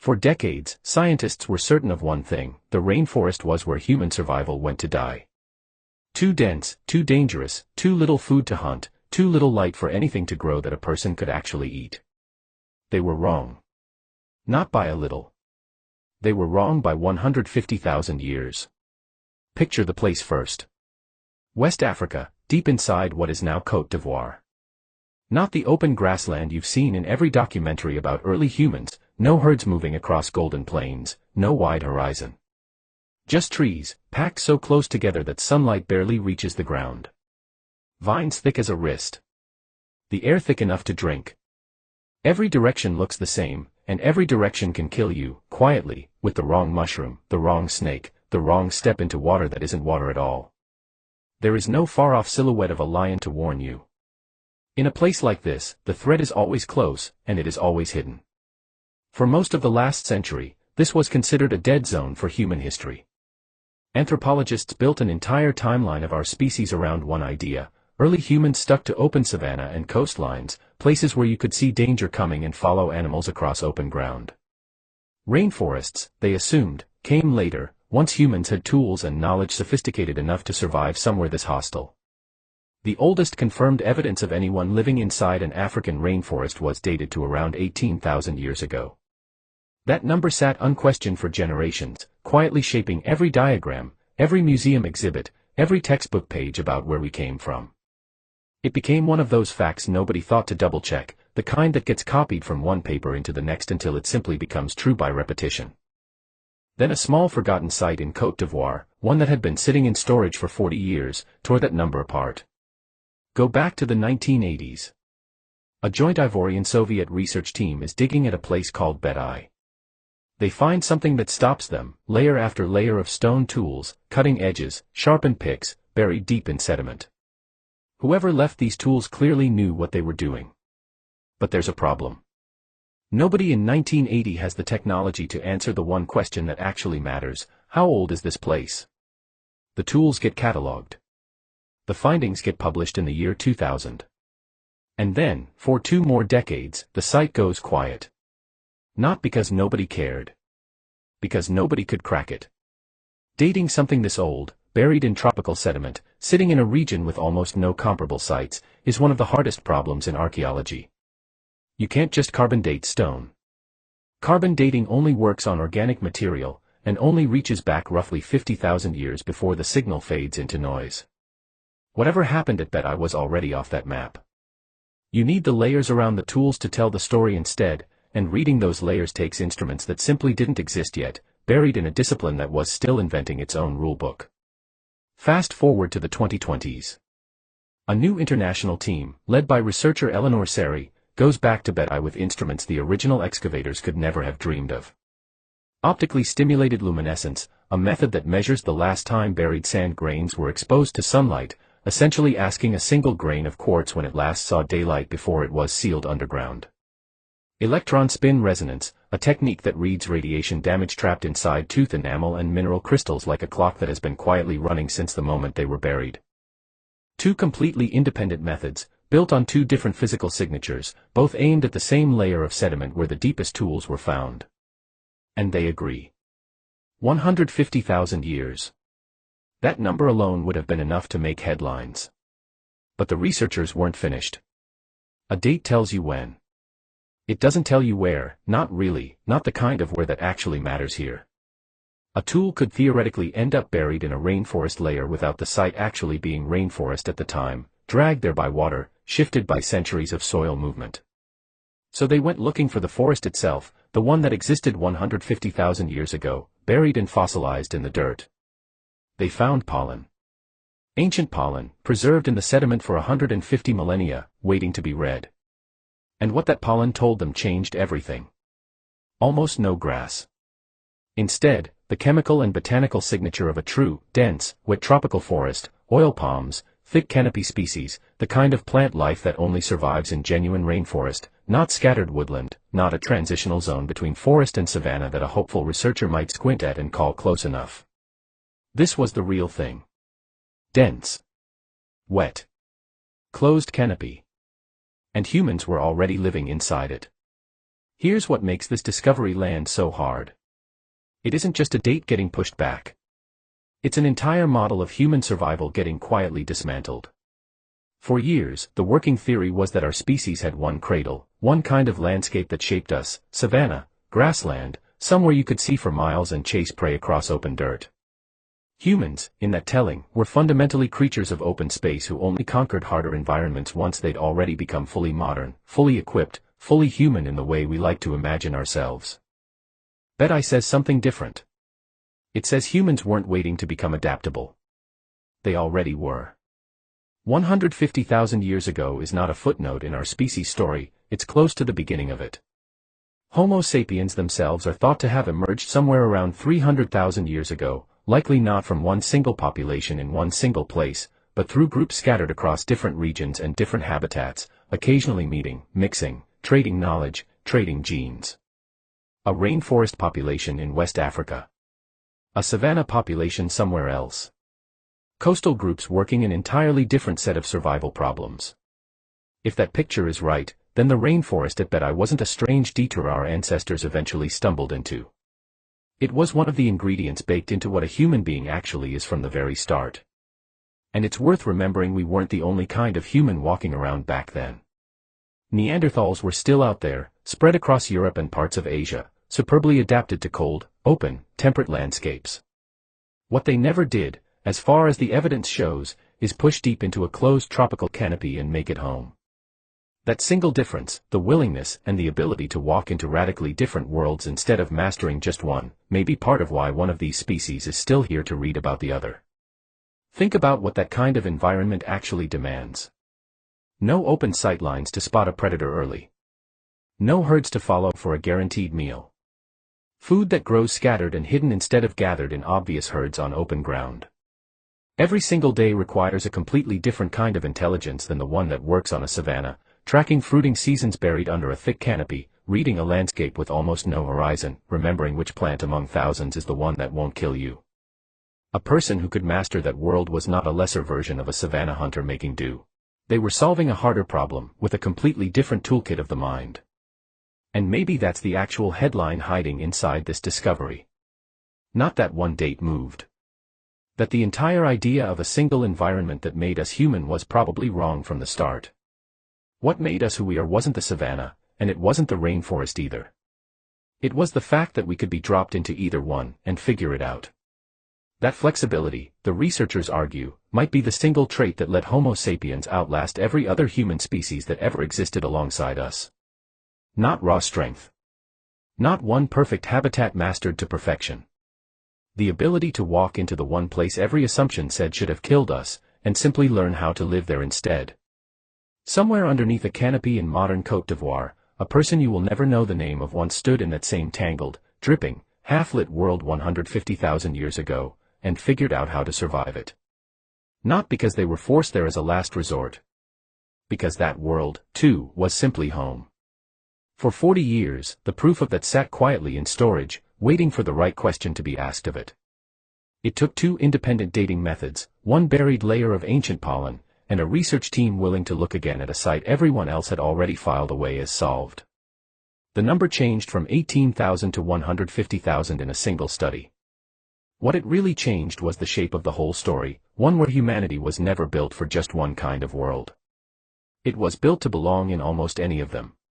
For decades, scientists were certain of one thing: the rainforest was where human survival went to die. Too dense, too dangerous, too little food to hunt, too little light for anything to grow that a person could actually eat. They were wrong. Not by a little. They were wrong by 150,000 years. Picture the place first. West Africa, deep inside what is now Côte d'Ivoire. Not the open grassland you've seen in every documentary about early humans, no herds moving across golden plains, no wide horizon. Just trees, packed so close together that sunlight barely reaches the ground. Vines thick as a wrist. The air thick enough to drink. Every direction looks the same, and every direction can kill you, quietly, with the wrong mushroom, the wrong snake, the wrong step into water that isn't water at all. There is no far-off silhouette of a lion to warn you. In a place like this, the threat is always close, and it is always hidden. For most of the last century, this was considered a dead zone for human history. Anthropologists built an entire timeline of our species around one idea: early humans stuck to open savanna and coastlines, places where you could see danger coming and follow animals across open ground. Rainforests, they assumed, came later, once humans had tools and knowledge sophisticated enough to survive somewhere this hostile. The oldest confirmed evidence of anyone living inside an African rainforest was dated to around 18,000 years ago. That number sat unquestioned for generations, quietly shaping every diagram, every museum exhibit, every textbook page about where we came from. It became one of those facts nobody thought to double-check, the kind that gets copied from one paper into the next until it simply becomes true by repetition. Then a small forgotten site in Côte d'Ivoire, one that had been sitting in storage for 40 years, tore that number apart. Go back to the 1980s. A joint Ivorian-Soviet research team is digging at a place called Bété I. They find something that stops them: layer after layer of stone tools, cutting edges, sharpened picks, buried deep in sediment. Whoever left these tools clearly knew what they were doing. But there's a problem. Nobody in 1980 has the technology to answer the one question that actually matters: how old is this place? The tools get catalogued. The findings get published in the year 2000. And then, for 2 more decades, the site goes quiet. Not because nobody cared. Because nobody could crack it. Dating something this old, buried in tropical sediment, sitting in a region with almost no comparable sites, is one of the hardest problems in archaeology. You can't just carbon date stone. Carbon dating only works on organic material, and only reaches back roughly 50,000 years before the signal fades into noise. Whatever happened at Bété I was already off that map. You need the layers around the tools to tell the story instead, and reading those layers takes instruments that simply didn't exist yet, buried in a discipline that was still inventing its own rulebook. Fast forward to the 2020s. A new international team, led by researcher Eleanor Scerri, goes back to Bété I with instruments the original excavators could never have dreamed of. Optically stimulated luminescence, a method that measures the last time buried sand grains were exposed to sunlight, essentially asking a single grain of quartz when it last saw daylight before it was sealed underground. Electron spin resonance, a technique that reads radiation damage trapped inside tooth enamel and mineral crystals like a clock that has been quietly running since the moment they were buried. 2 completely independent methods, built on 2 different physical signatures, both aimed at the same layer of sediment where the deepest tools were found. And they agree. 150,000 years. That number alone would have been enough to make headlines. But the researchers weren't finished. A date tells you when. It doesn't tell you where, not really, not the kind of where that actually matters here. A tool could theoretically end up buried in a rainforest layer without the site actually being rainforest at the time, dragged there by water, shifted by centuries of soil movement. So they went looking for the forest itself, the one that existed 150,000 years ago, buried and fossilized in the dirt. They found pollen. Ancient pollen, preserved in the sediment for 150 millennia, waiting to be read. And what that pollen told them changed everything. Almost no grass. Instead, the chemical and botanical signature of a true, dense, wet tropical forest: oil palms, thick canopy species, the kind of plant life that only survives in genuine rainforest, not scattered woodland, not a transitional zone between forest and savanna that a hopeful researcher might squint at and call close enough. This was the real thing. Dense. Wet. Closed canopy. And humans were already living inside it. Here's what makes this discovery land so hard. It isn't just a date getting pushed back. It's an entire model of human survival getting quietly dismantled. For years, the working theory was that our species had one cradle, one kind of landscape that shaped us: savanna, grassland, somewhere you could see for miles and chase prey across open dirt. Humans, in that telling, were fundamentally creatures of open space who only conquered harder environments once they'd already become fully modern, fully equipped, fully human in the way we like to imagine ourselves. Bété I says something different. It says humans weren't waiting to become adaptable. They already were. 150,000 years ago is not a footnote in our species story, it's close to the beginning of it. Homo sapiens themselves are thought to have emerged somewhere around 300,000 years ago, likely not from one single population in one single place, but through groups scattered across different regions and different habitats, occasionally meeting, mixing, trading knowledge, trading genes. A rainforest population in West Africa. A savanna population somewhere else. Coastal groups working an entirely different set of survival problems. If that picture is right, then the rainforest at Bété I wasn't a strange detour our ancestors eventually stumbled into. It was one of the ingredients baked into what a human being actually is from the very start. And it's worth remembering we weren't the only kind of human walking around back then. Neanderthals were still out there, spread across Europe and parts of Asia, superbly adapted to cold, open, temperate landscapes. What they never did, as far as the evidence shows, is push deep into a closed tropical canopy and make it home. That single difference, the willingness and the ability to walk into radically different worlds instead of mastering just one, may be part of why one of these species is still here to read about the other. Think about what that kind of environment actually demands. No open sightlines to spot a predator early. No herds to follow for a guaranteed meal. Food that grows scattered and hidden instead of gathered in obvious herds on open ground. Every single day requires a completely different kind of intelligence than the one that works on a savanna, tracking fruiting seasons buried under a thick canopy, reading a landscape with almost no horizon, remembering which plant among thousands is the one that won't kill you. A person who could master that world was not a lesser version of a savanna hunter making do. They were solving a harder problem, with a completely different toolkit of the mind. And maybe that's the actual headline hiding inside this discovery. Not that one date moved. That the entire idea of a single environment that made us human was probably wrong from the start. What made us who we are wasn't the savanna, and it wasn't the rainforest either. It was the fact that we could be dropped into either one and figure it out. That flexibility, the researchers argue, might be the single trait that let Homo sapiens outlast every other human species that ever existed alongside us. Not raw strength. Not one perfect habitat mastered to perfection. The ability to walk into the one place every assumption said should have killed us, and simply learn how to live there instead. Somewhere underneath a canopy in modern Côte d'Ivoire, a person you will never know the name of once stood in that same tangled, dripping, half-lit world 150,000 years ago, and figured out how to survive it. Not because they were forced there as a last resort. Because that world, too, was simply home. For 40 years, the proof of that sat quietly in storage, waiting for the right question to be asked of it. It took two independent dating methods, one buried layer of ancient pollen, and a research team willing to look again at a site everyone else had already filed away as solved. The number changed from 18,000 to 150,000 in a single study. What it really changed was the shape of the whole story, one where humanity was never built for just one kind of world. It was built to belong in almost any of them.